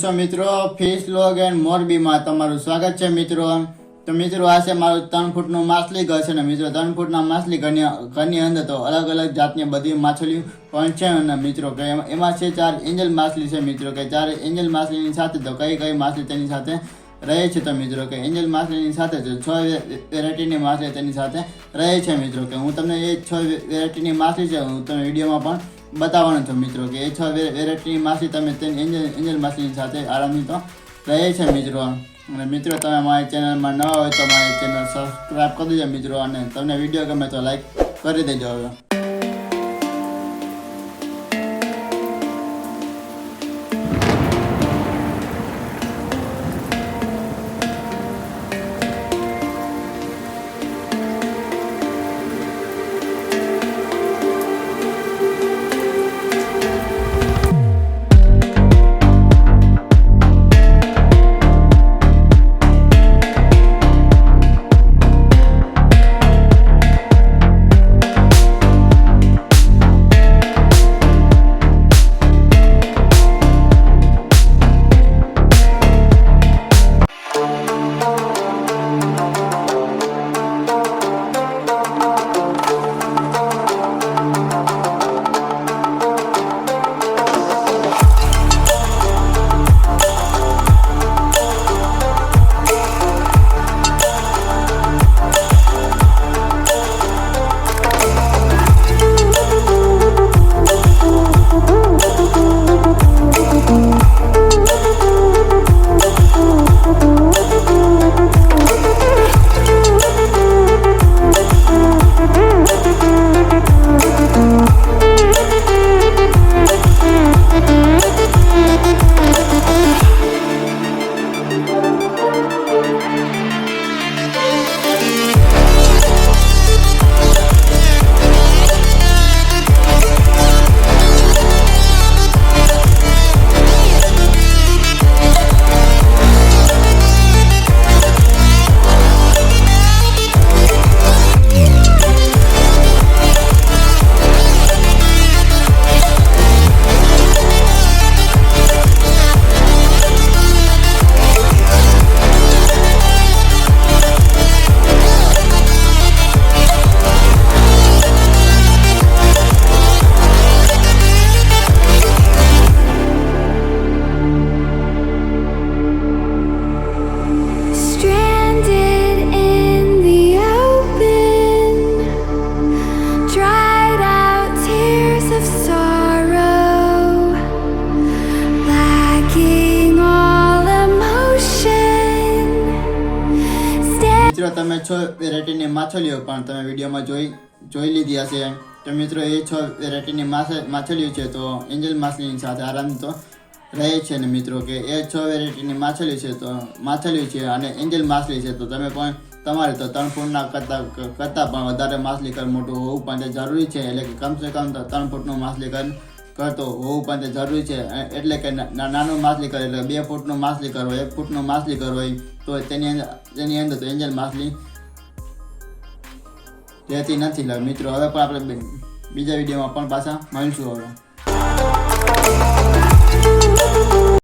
છો મિત્રો? Fish log and મોરબીમાં તમારું સ્વાગત છે મિત્રો. તો મિત્રો આ છે મારું 3 ફૂટનું માછલી ઘર છે ને મિત્રો 3 ફૂટના માછલી ઘરની અંદર તો અલગ અલગ જાતની બધી માછલીઓ પણ છે અને મિત્રો કે એમાં છે 4 એન્જલ માછલી છે મિત્રો કે 4 એન્જલ માછલીની સાથે તો કઈ માછલી તેની સાથે રહે છે. તો મિત્રો કે એન્જલ માછલીની સાથે 6 વેરાયટીની માછલી તેની સાથે રહે છે મિત્રો કે હું તમને એ 6 વેરાયટીની માછલી છે હું તમને વિડીયોમાં પણ બતાવવાનું છું મિત્રો કે એ 6 વેરાયટીની માછલી તમે એન્જલ માછલીની સાથે આરામથી તો રહે છે મિત્રો. અને મિત્રો તમે મારી ચેનલમાં નવા હોય તો મારી ચેનલ સબસ્ક્રાઈબ કરી દેજો મિત્રો અને તમને વિડીયો ગમે તો લાઈક કરી દેજો. હવે તમે 6 વેરાયટીની માછલીઓ પણ તમે વિડીયોમાં જોઈ લીધી હશે. તો મિત્રો એ 6 વેરાયટીની માછલીઓ છે તો એન્જલ માછલીની સાથે આરામ તો રહે છે ને મિત્રો કે એ 6 વેરાયટીની માછલીઓ છે તો માછલીઓ છે અને એન્જલ માછલી છે તો તમે પણ તમારે તો 3 ફૂટના કરતાં પણ વધારે માછલી ઘર મોટું હોવું પણ તે જરૂરી છે. એટલે કે કમસે કમ 3 ફૂટનું માછલી ઘર કરતો હોવું પણ તે જરૂરી છે. એટલે કે નાનું માછલી ઘર એટલે 2 ફૂટનું માછલી ઘર હોય 1 ફૂટનું માછલી ઘર હોય તો તેની અંદર તો એન્જલ માછલી રહેતી નથી મિત્રો. હવે પણ આપણે બીજા વિડીયોમાં પણ પાછા મળીશું. હવે